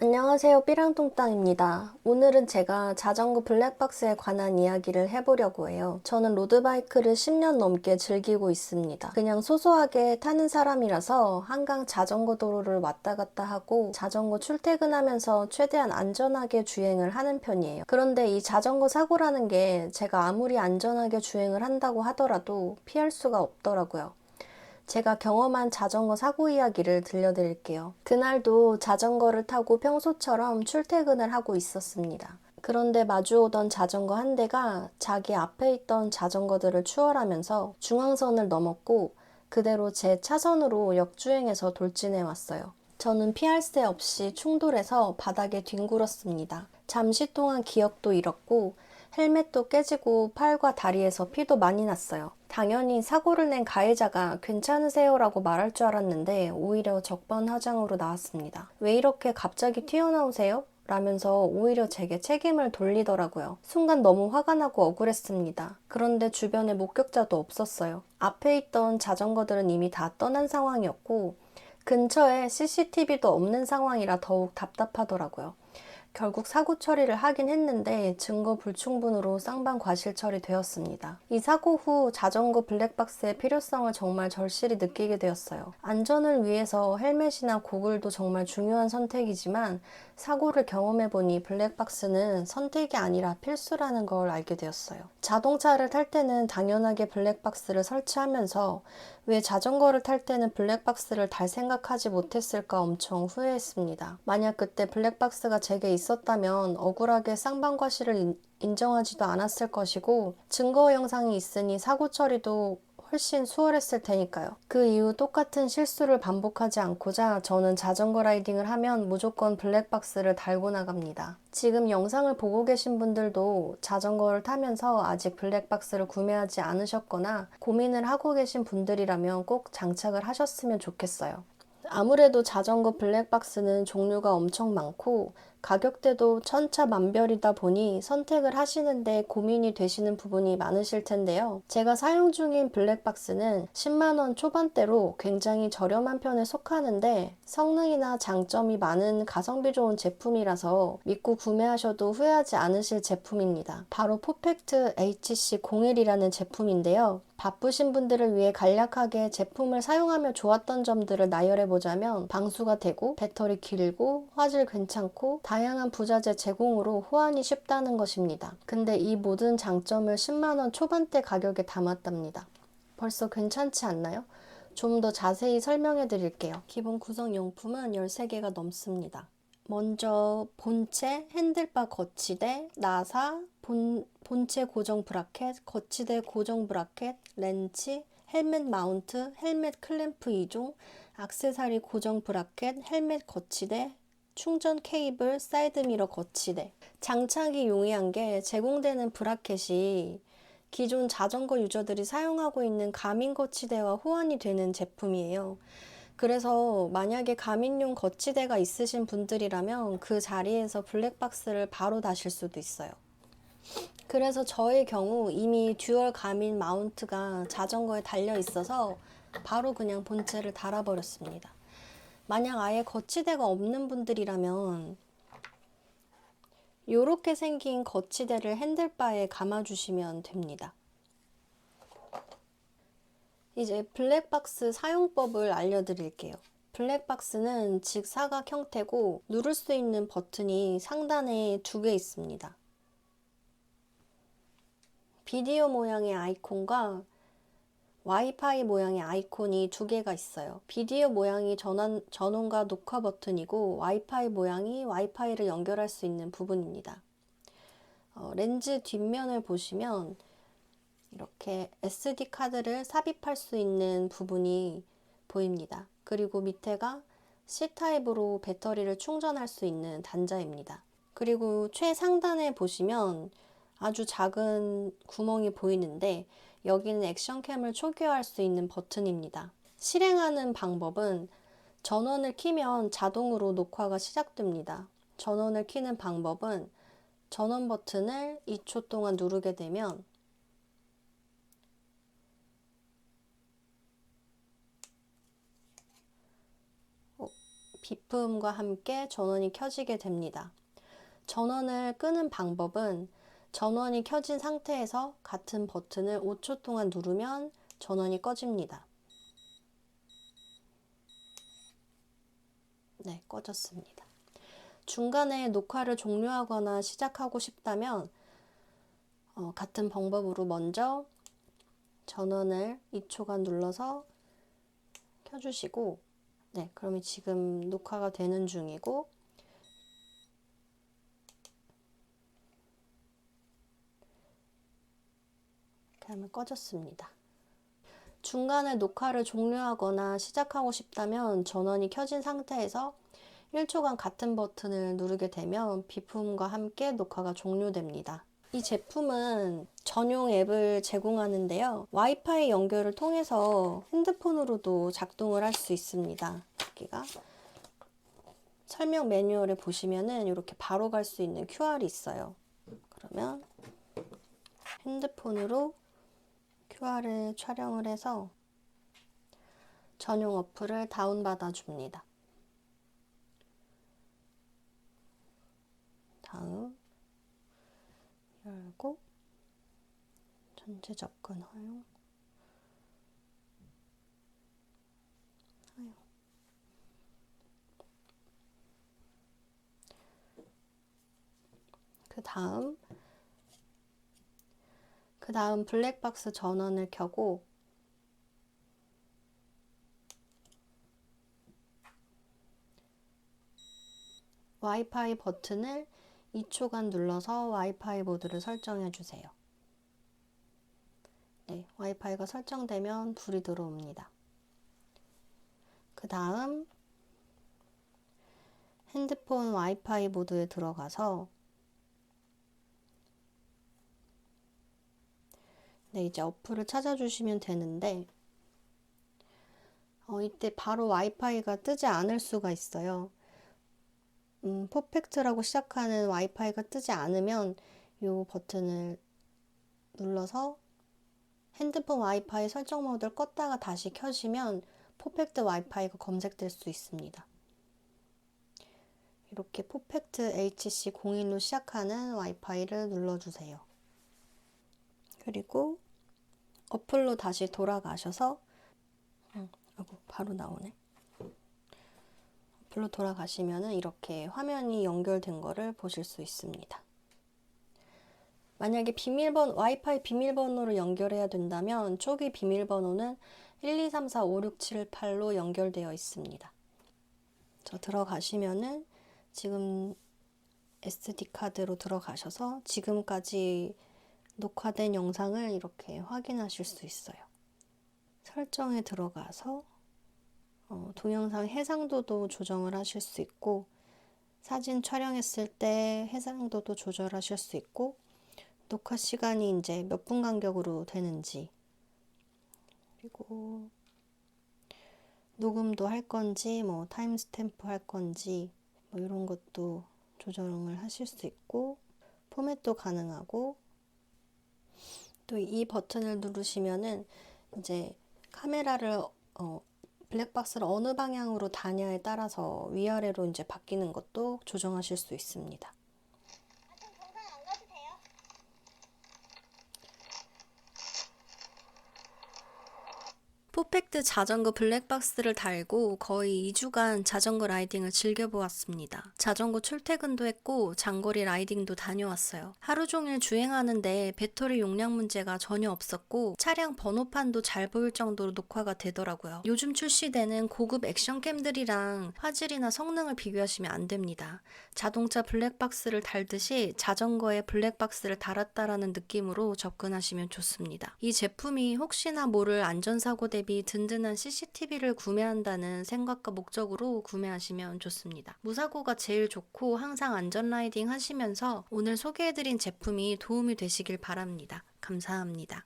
안녕하세요. 삐랑뚱땅입니다. 오늘은 제가 자전거 블랙박스에 관한 이야기를 해보려고 해요. 저는 로드바이크를 10년 넘게 즐기고 있습니다. 그냥 소소하게 타는 사람이라서 한강 자전거 도로를 왔다 갔다 하고 자전거 출퇴근하면서 최대한 안전하게 주행을 하는 편이에요. 그런데 이 자전거 사고라는 게 제가 아무리 안전하게 주행을 한다고 하더라도 피할 수가 없더라고요. 제가 경험한 자전거 사고 이야기를 들려드릴게요. 그날도 자전거를 타고 평소처럼 출퇴근을 하고 있었습니다. 그런데 마주오던 자전거 한 대가 자기 앞에 있던 자전거들을 추월하면서 중앙선을 넘었고 그대로 제 차선으로 역주행해서 돌진해 왔어요. 저는 피할 새 없이 충돌해서 바닥에 뒹굴었습니다. 잠시 동안 기억도 잃었고 헬멧도 깨지고 팔과 다리에서 피도 많이 났어요. 당연히 사고를 낸 가해자가 괜찮으세요? 라고 말할 줄 알았는데 오히려 적반하장으로 나왔습니다. 왜 이렇게 갑자기 튀어나오세요? 라면서 오히려 제게 책임을 돌리더라고요. 순간 너무 화가 나고 억울했습니다. 그런데 주변에 목격자도 없었어요. 앞에 있던 자전거들은 이미 다 떠난 상황이었고 근처에 CCTV도 없는 상황이라 더욱 답답하더라고요. 결국 사고 처리를 하긴 했는데 증거 불충분으로 쌍방 과실 처리되었습니다. 이 사고 후 자전거 블랙박스의 필요성을 정말 절실히 느끼게 되었어요. 안전을 위해서 헬멧이나 고글도 정말 중요한 선택이지만 사고를 경험해보니 블랙박스는 선택이 아니라 필수라는 걸 알게 되었어요. 자동차를 탈 때는 당연하게 블랙박스를 설치하면서 왜 자전거를 탈 때는 블랙박스를 달 생각하지 못했을까 엄청 후회했습니다. 만약 그때 블랙박스가 제게 있었다면 억울하게 쌍방과실을 인정하지도 않았을 것이고 증거 영상이 있으니 사고 처리도 훨씬 수월했을 테니까요. 그 이후 똑같은 실수를 반복하지 않고자 저는 자전거 라이딩을 하면 무조건 블랙박스를 달고 나갑니다. 지금 영상을 보고 계신 분들도 자전거를 타면서 아직 블랙박스를 구매하지 않으셨거나 고민을 하고 계신 분들이라면 꼭 장착을 하셨으면 좋겠어요. 아무래도 자전거 블랙박스는 종류가 엄청 많고 가격대도 천차만별이다 보니 선택을 하시는데 고민이 되시는 부분이 많으실 텐데요. 제가 사용 중인 블랙박스는 10만원 초반대로 굉장히 저렴한 편에 속하는데 성능이나 장점이 많은 가성비 좋은 제품이라서 믿고 구매하셔도 후회하지 않으실 제품입니다. 바로 포펙트 HC01이라는 제품인데요. 바쁘신 분들을 위해 간략하게 제품을 사용하며 좋았던 점들을 나열해보자면 방수가 되고 배터리 길고 화질 괜찮고 다양한 부자재 제공으로 호환이 쉽다는 것입니다. 근데 이 모든 장점을 10만원 초반대 가격에 담았답니다. 벌써 괜찮지 않나요? 좀 더 자세히 설명해 드릴게요. 기본 구성용품은 13개가 넘습니다. 먼저 본체, 핸들바 거치대, 나사, 본체 고정 브라켓, 거치대 고정 브라켓, 렌치, 헬멧 마운트, 헬멧 클램프 2종, 액세서리 고정 브라켓, 헬멧 거치대, 충전 케이블, 사이드미러 거치대. 장착이 용이한 게 제공되는 브라켓이 기존 자전거 유저들이 사용하고 있는 가민 거치대와 호환이 되는 제품이에요. 그래서 만약에 가민용 거치대가 있으신 분들이라면 그 자리에서 블랙박스를 바로 다실 수도 있어요. 그래서 저의 경우 이미 듀얼 가민 마운트가 자전거에 달려 있어서 바로 그냥 본체를 달아버렸습니다. 만약 아예 거치대가 없는 분들이라면 이렇게 생긴 거치대를 핸들바에 감아주시면 됩니다. 이제 블랙박스 사용법을 알려드릴게요. 블랙박스는 직사각 형태고 누를 수 있는 버튼이 상단에 2개 있습니다. 비디오 모양의 아이콘과 와이파이 모양의 아이콘이 2개가 있어요. 비디오 모양이 전원과 녹화 버튼이고 와이파이 모양이 와이파이를 연결할 수 있는 부분입니다. 렌즈 뒷면을 보시면 이렇게 SD 카드를 삽입할 수 있는 부분이 보입니다. 그리고 밑에가 C타입으로 배터리를 충전할 수 있는 단자입니다. 그리고 최상단에 보시면 아주 작은 구멍이 보이는데 여기는 액션캠을 초기화할 수 있는 버튼입니다. 실행하는 방법은 전원을 키면 자동으로 녹화가 시작됩니다. 전원을 키는 방법은 전원 버튼을 2초 동안 누르게 되면 비품과 함께 전원이 켜지게 됩니다. 전원을 끄는 방법은 전원이 켜진 상태에서 같은 버튼을 5초 동안 누르면 전원이 꺼집니다. 네, 꺼졌습니다. 중간에 녹화를 종료하거나 시작하고 싶다면 같은 방법으로 먼저 전원을 2초간 눌러서 켜주시고, 네, 그러면 지금 녹화가 되는 중이고, 이렇게 하면 꺼졌습니다. 중간에 녹화를 종료하거나 시작하고 싶다면 전원이 켜진 상태에서 1초간 같은 버튼을 누르게 되면 비품과 함께 녹화가 종료됩니다. 이 제품은 전용 앱을 제공하는데요. 와이파이 연결을 통해서 핸드폰으로도 작동을 할 수 있습니다. 여기가 설명 매뉴얼에 보시면은 이렇게 바로 갈 수 있는 QR이 있어요. 그러면 핸드폰으로 QR을 촬영을 해서 전용 어플을 다운받아 줍니다. 다음 열고 전체 접근 허용. 그 다음 블랙박스 전원을 켜고 와이파이 버튼을 2초간 눌러서 와이파이 모드를 설정해 주세요. 네, 와이파이가 설정되면 불이 들어옵니다. 그 다음 핸드폰 와이파이 모드에 들어가서 네, 이제 어플을 찾아주시면 되는데 이때 바로 와이파이가 뜨지 않을 수가 있어요. 퍼펙트라고 시작하는 와이파이가 뜨지 않으면 이 버튼을 눌러서 핸드폰 와이파이 설정 모드를 껐다가 다시 켜시면 퍼펙트 와이파이가 검색될 수 있습니다. 이렇게 퍼펙트 HC01로 시작하는 와이파이를 눌러주세요. 그리고 어플로 다시 돌아가셔서 아이고, 바로 나오네. 어플로 돌아가시면은 이렇게 화면이 연결된 거를 보실 수 있습니다. 만약에 와이파이 비밀번호를 연결해야 된다면 초기 비밀번호는 123456778로 연결되어 있습니다. 들어가시면은 지금 SD카드로 들어가셔서 지금까지 녹화된 영상을 이렇게 확인하실 수 있어요. 설정에 들어가서 동영상 해상도도 조정을 하실 수 있고 사진 촬영했을 때 해상도도 조절하실 수 있고 녹화 시간이 이제 몇 분 간격으로 되는지 그리고 녹음도 할 건지 뭐 타임스탬프 할 건지 뭐 이런 것도 조정을 하실 수 있고 포맷도 가능하고 또 이 버튼을 누르시면은 이제 카메라를 블랙박스를 어느 방향으로 다냐에 따라서 위아래로 이제 바뀌는 것도 조정하실 수 있습니다. 퍼펙트 자전거 블랙박스를 달고 거의 2주간 자전거 라이딩을 즐겨보았습니다. 자전거 출퇴근도 했고 장거리 라이딩도 다녀왔어요. 하루 종일 주행하는데 배터리 용량 문제가 전혀 없었고 차량 번호판도 잘 보일 정도로 녹화가 되더라고요. 요즘 출시되는 고급 액션캠들이랑 화질이나 성능을 비교하시면 안 됩니다. 자동차 블랙박스를 달듯이 자전거에 블랙박스를 달았다라는 느낌으로 접근하시면 좋습니다. 이 제품이 혹시나 모를 안전사고 대비 든든한 CCTV를 구매한다는 생각과 목적으로 구매하시면 좋습니다. 무사고가 제일 좋고 항상 안전 라이딩 하시면서 오늘 소개해드린 제품이 도움이 되시길 바랍니다. 감사합니다.